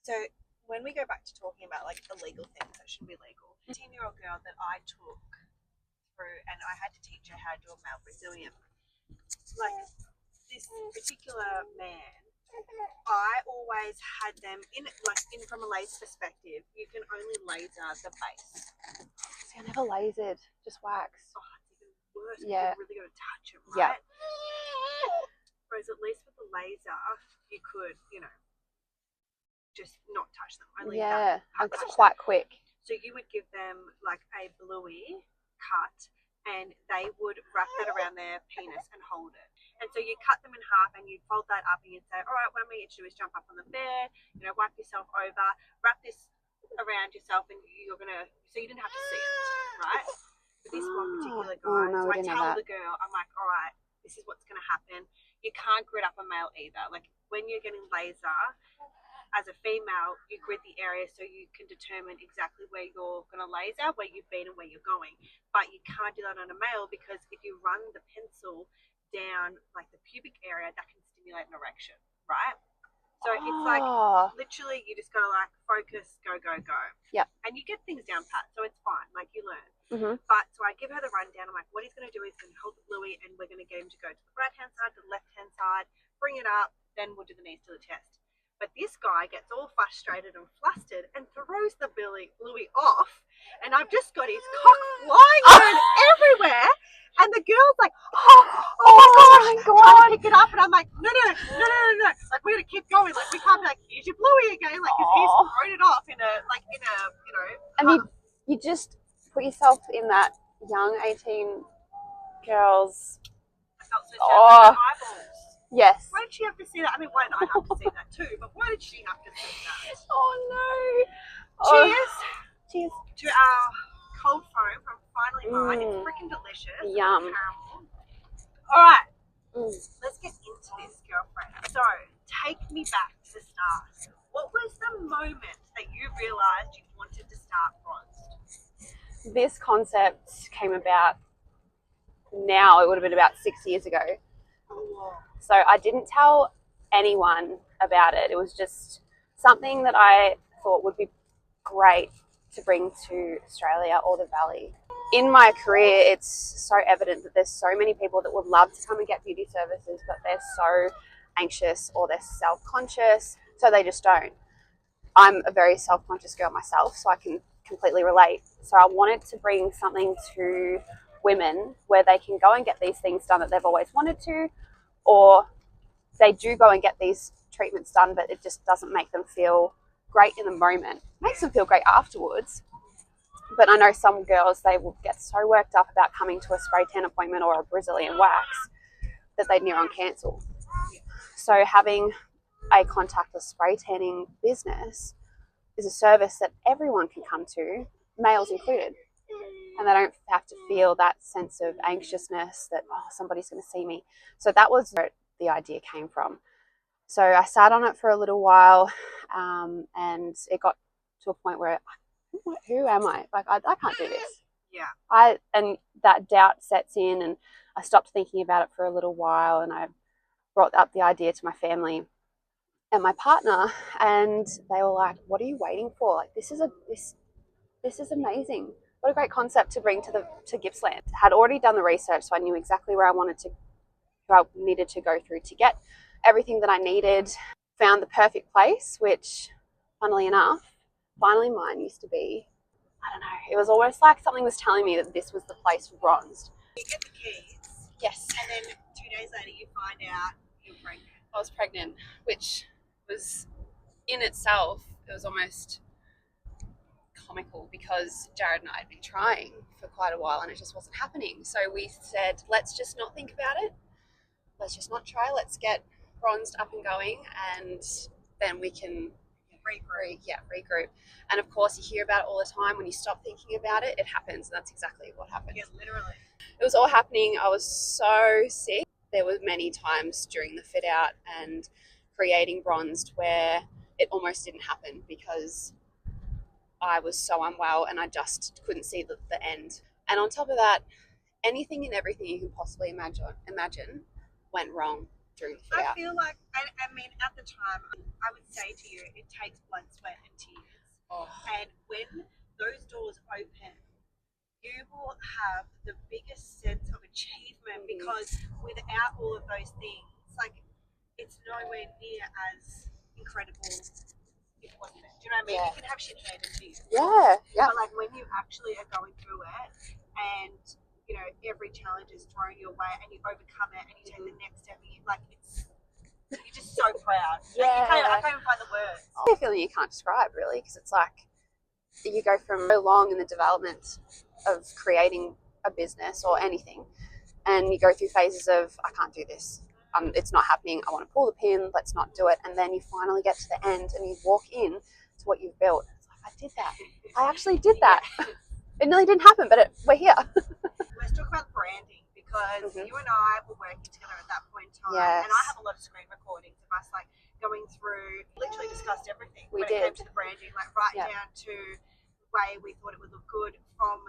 So when we go back to talking about like illegal things that shouldn't be legal, a 10-year-old girl that I took through and I had to teach her how to do a male Brazilian. Like this particular man, I always had them in from a lace perspective, you can only laser the base. See, I never lasered, just wax. Oh, it's even worse. Yeah. You really got to touch it, right? Yeah. Whereas at least with the laser, you could, just not touch them. Only it's quite quick. So you would give them like a bluey cut, and they would wrap that around their penis and hold it. And so you cut them in half, and you'd fold that up, and you'd say, all right, what I'm going to get you to do is jump up on the bed, wipe yourself over, wrap this around yourself, and so you didn't have to see it, right? But this one particular guy, so I tell the girl, I'm like, all right, this is what's going to happen. You can't grid up a male either. Like when you're getting laser, as a female, you grid the area so you can determine exactly where you're going to laser, where you've been and where you're going. But you can't do that on a male because if you run the pencil down like the pubic area, that can stimulate an erection, right? So it's like literally you just got to like focus, go. Yeah. And you get things down pat, so it's fine. Like you learn. Mm-hmm. But so I give her the rundown. I'm like, what he's going to do is going to hold the bluey and we're going to get him to go to the right-hand side, to the left-hand side, bring it up, then we'll do the knees to the chest. But this guy gets all frustrated and flustered and throws the bluey off, and I've just got his cock flying around everywhere. And the girl's like, oh my gosh, trying to pick it up, and I'm like, no. Like we're gonna keep going. Like we can't be like, here's your bluey again. Like because he's thrown it off in a. And you just put yourself in that young 18 girl's. I felt so sad with my eyeballs. Yes. Why did she have to see that? I mean, why did I have to see that too? But why did she have to see that? Oh no! Cheers to our cold foam from Finally Mine. It's freaking delicious. Yum. All right, let's get into this, girlfriend. So, take me back to the start. What was the moment that you realised you wanted to start bronzed? This concept came about. Now it would have been about 6 years ago. So I didn't tell anyone about it. It was just something that I thought would be great to bring to Australia or the Valley. In my career, it's so evident that there's so many people that would love to come and get beauty services, but they're so anxious or they're self-conscious, so they just don't. I'm a very self-conscious girl myself, so I can completely relate. So I wanted to bring something to women where they can go and get these things done that they've always wanted to, or they do go and get these treatments done, but it just doesn't make them feel great in the moment. It makes them feel great afterwards. But I know some girls, they will get so worked up about coming to a spray tan appointment or a Brazilian wax that they'd near on cancel. So having a contactless spray tanning business is a service that everyone can come to, males included. And they don't have to feel that sense of anxiousness that, somebody's going to see me. So that was where the idea came from. So I sat on it for a little while, and it got to a point where, who am I? Like, I can't do this. Yeah. And that doubt sets in, and I stopped thinking about it for a little while, and I brought up the idea to my family and my partner, and they were like, what are you waiting for? Like, this is amazing. What a great concept to bring to Gippsland. I had already done the research, so I knew exactly who I needed to go through to get everything that I needed. Found the perfect place, which, funnily enough, Finally Mine used to be, I don't know, it was almost like something was telling me that this was the place for bronzed. You get the keys. Yes. And then 2 days later you find out you're pregnant. I was pregnant, which was in itself, it was almost comical because Jared and I had been trying for quite a while and it just wasn't happening. So we said, let's just not think about it. Let's just not try. Let's get bronzed up and going, and then we can regroup. And of course, you hear about it all the time. When you stop thinking about it, it happens. And that's exactly what happened. Yeah, literally. It was all happening. I was so sick. There were many times during the fit out and creating bronzed where it almost didn't happen because I was so unwell and I just couldn't see the end. And on top of that, anything and everything you can possibly imagine went wrong. drew the I fit out. feel like, I mean, at the time, I would say to you, it takes blood, sweat, and tears. Oh. And when those doors open, you will have the biggest sense of achievement because without all of those things, like, it's nowhere near as incredible if it wasn't it. Do you know what I mean? Yeah. You can have shit handed to you. Yeah. But like when you actually are going through it and you know every challenge is thrown your way and you overcome it and you take the next step, and you're just so proud. Yeah. I can't even find the words. It's a feeling you can't describe really, because it's like you go from so long in the development of creating a business or anything, and you go through phases of I can't do this. It's not happening. I want to pull the pin. Let's not do it. And then you finally get to the end and you walk in to what you've built. It's like, I did that. I actually did that. It nearly didn't happen, but we're here. Let's talk about branding because you and I were working together at that point in time. Yes. And I have a lot of screen recordings of us like going through, literally discussed everything We when did. it came to the branding, like right down to the way we thought it would look good from,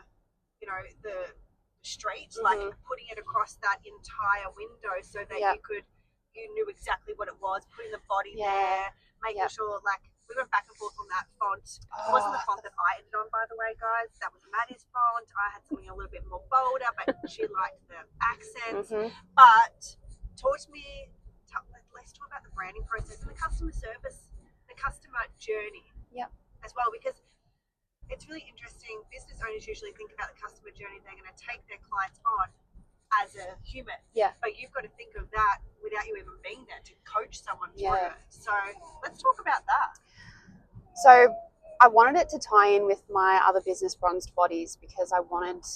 you know, the street, like putting it across that entire window so that you knew exactly what it was, putting the body there, making sure like we went back and forth on that font. It wasn't the font that I ended on, by the way, guys. That was Maddie's font. I had something a little bit more bolder, but she liked the accents. But let's talk about the branding process and the customer service, the customer journey as well, because it's really interesting. Business owners usually think about the customer journey. They're going to take their clients on as a human. Yeah. But you've got to think of that without you even being there to coach someone through it. So let's talk about that. So I wanted it to tie in with my other business, Bronzed Bodies, because I wanted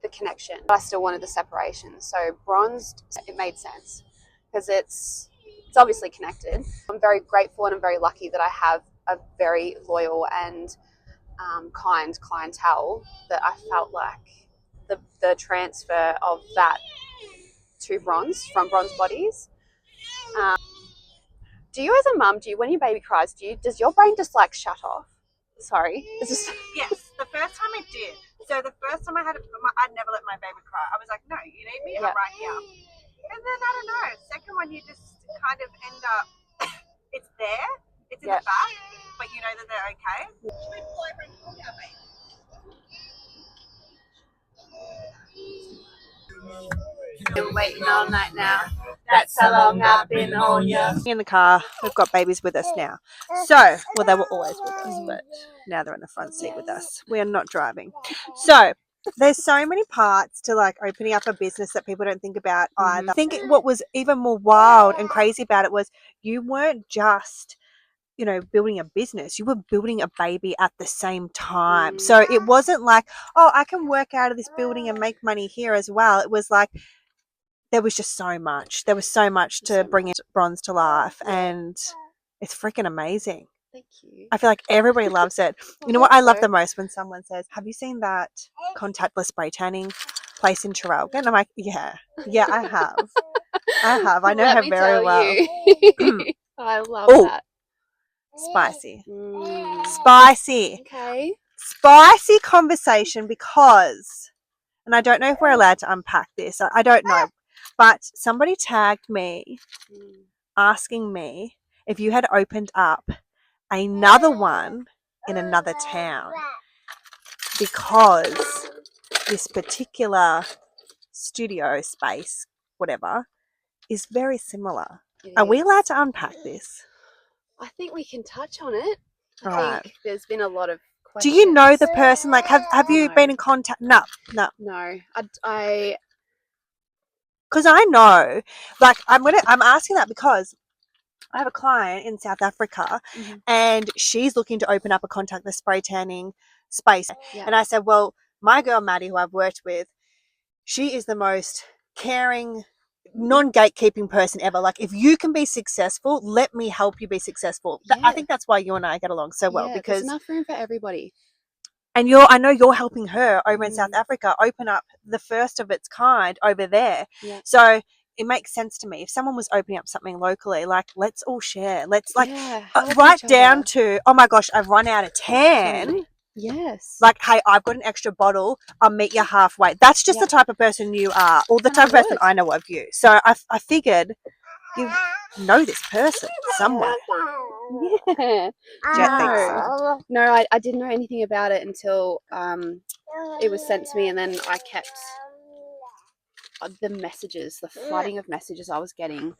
the connection, but I still wanted the separation. So Bronzed, it made sense because it's obviously connected. I'm very grateful and I'm very lucky that I have a very loyal and kind clientele that I felt like the transfer of that to Bronze from Bronzed Bodies. Do you as a mum, when your baby cries, does your brain just like shut off? Sorry. Yes, the first time it did. So the first time I'd never let my baby cry. I was like, no, you need me, I'm right here. And then, I don't know, second one you just kind of end up, it's there, it's in the back, but you know that they're okay. Should we pull over and pull our baby? Been waiting all night now. That's how long I've been on you. In the car, we've got babies with us now. So, well, they were always with us, but now they're in the front seat with us. We are not driving. So, there's so many parts to like opening up a business that people don't think about either. I think what was even more wild and crazy about it was you weren't just, you know, building a business. You were building a baby at the same time. So it wasn't like, oh, I can work out of this building and make money here as well. It was like there was just so much. There was so much to bring Bronze to life, and it's freaking amazing. Thank you. I feel like everybody loves it. You know what I love the most? When someone says, have you seen that contactless spray tanning place in Traralgon? And I'm like, yeah, I have. I know her very well. I love that. Spicy. Spicy. Okay. Spicy conversation because, and I don't know if we're allowed to unpack this. I don't know. But somebody tagged me asking me if you had opened up another one in another town because this particular studio space, whatever, is very similar. Are we allowed to unpack this? I think we can touch on it. I think there's been a lot of questions. Do you know the person? Like, have you been in contact? No. No. Because I know, like, I'm asking that because I have a client in South Africa and she's looking to open up a contactless spray tanning space. Yeah. And I said, well, my girl Maddie, who I've worked with, she is the most caring, non-gatekeeping person ever. Like, if you can be successful, let me help you be successful. Yeah. I think that's why you and I get along so well, because there's enough room for everybody. And I know you're helping her over in South Africa open up the first of its kind over there. Yeah. So it makes sense to me. If someone was opening up something locally, like, let's all share. Let's right down to, oh my gosh, I've run out of tan. Yes. Like, hey, I've got an extra bottle. I'll meet you halfway. That's just the type of person you are, or the type of person I know of you. So I figured you know this person somewhere. Yeah. No, I didn't know anything about it until it was sent to me, and then I kept the messages, the flooding of messages I was getting.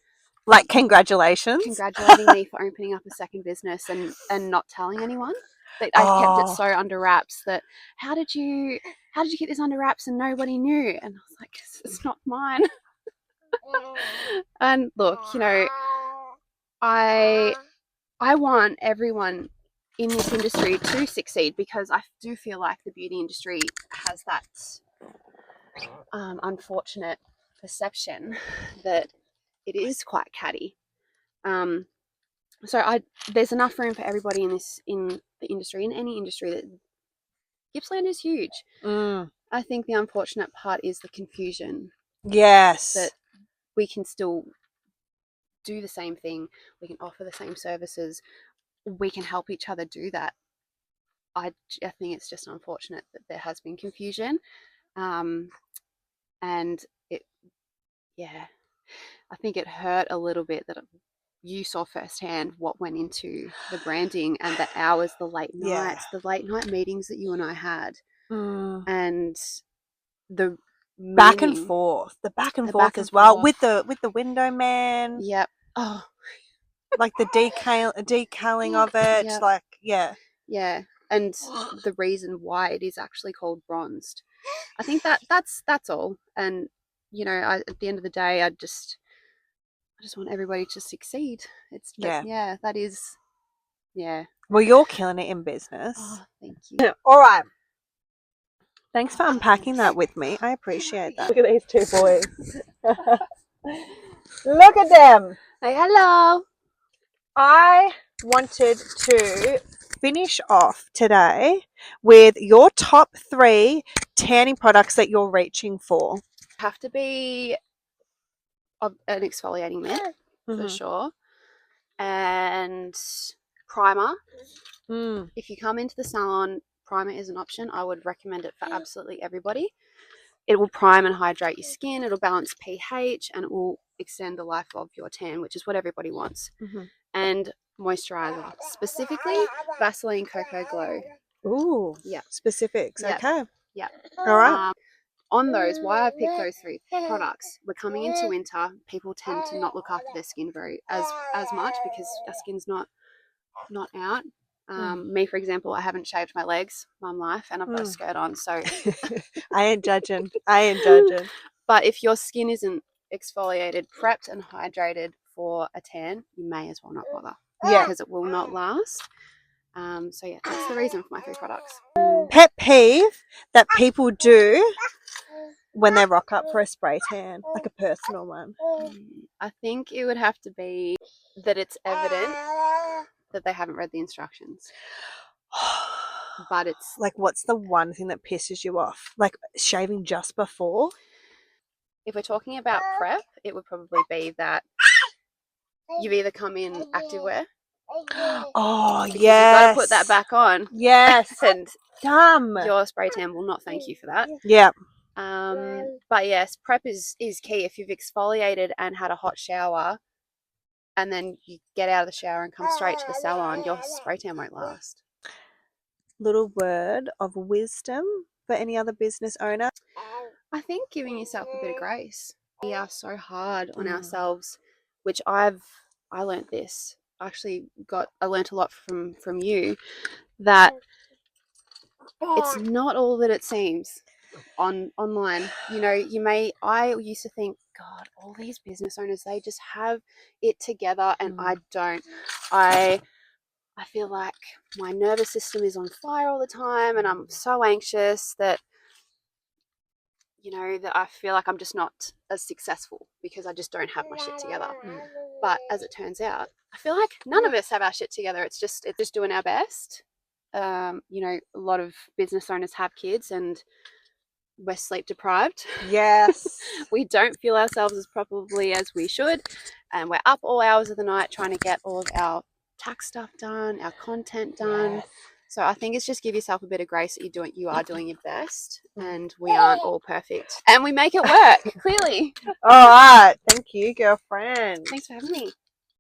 Like, congratulations. Congratulating me for opening up a second business and not telling anyone. That I kept it so under wraps that how did you keep this under wraps and nobody knew? And I was like, it's not mine. And look, you know, I want everyone in this industry to succeed, because I do feel like the beauty industry has that unfortunate perception that it is quite catty. So there's enough room for everybody in the industry, in any industry. That Gippsland is huge. I think the unfortunate part is the confusion. Yes. That we can still do the same thing. We can offer the same services. We can help each other do that. I think it's just unfortunate that there has been confusion. And it, yeah, I think it hurt a little bit that you saw firsthand what went into the branding and the hours, the late nights, the late night meetings that you and I had, and the back and forth as well with the window man. Yep. Oh, like the decaling of it. Yep. Like, yeah. Yeah. And the reason why it is actually called bronzed. I think that's all. And you know, at the end of the day, I just want everybody to succeed. That is. Well, you're killing it in business. Oh, thank you. All right. Thanks for unpacking that with me. I appreciate that. Look at these two boys. Look at them. Hey, hello. I wanted to finish off today with your top 3 tanning products that you're reaching for. Have to be an exfoliating mitt for sure, and primer. If you come into the salon, primer is an option. I would recommend it for absolutely everybody. It will prime and hydrate your skin. It'll balance pH, and it will extend the life of your tan, which is what everybody wants. And moisturizer, specifically Vaseline Cocoa Glow. Ooh, yeah, specifics. Yep. Okay. Yeah. All right. On those, why I picked those 3 products, we're coming into winter. People tend to not look after their skin as much because our skin's not out. Me, for example, I haven't shaved my legs my life, and I've got a skirt on, so I ain't judging. But if your skin isn't exfoliated, prepped, and hydrated for a tan, you may as well not bother. Yeah, because it will not last. So yeah, that's the reason for my 3 products. Pet peeve that people do when they rock up for a spray tan, like a personal one. I think it would have to be that it's evident that they haven't read the instructions. But it's like, what's the one thing that pisses you off? Like shaving just before? If we're talking about prep, it would probably be that you've either come in activewear. Oh, yes. You've got to put that back on. Yes. And dumb. Your spray tan will not thank you for that. Yeah. But yes, prep is key. If you've exfoliated and had a hot shower, and then you get out of the shower and come straight to the salon, your spray tan won't last. Little word of wisdom for any other business owner? I think giving yourself a bit of grace. We are so hard on ourselves, which I learnt this. I learnt a lot from you, that it's not all that it seems online. You know, I used to think, God, all these business owners, they just have it together, and I don't. I feel like my nervous system is on fire all the time, and I'm so anxious that, you know, that I feel like I'm just not as successful because I just don't have my shit together. But as it turns out, I feel like none of us have our shit together. It's just doing our best. You know, a lot of business owners have kids, and we're sleep deprived. Yes. We don't feel ourselves as properly as we should, and we're up all hours of the night trying to get all of our tax stuff done, our content done. So I think it's just give yourself a bit of grace that you are doing your best, and we aren't all perfect. And we make it work, clearly. All right. Thank you, girlfriend. Thanks for having me.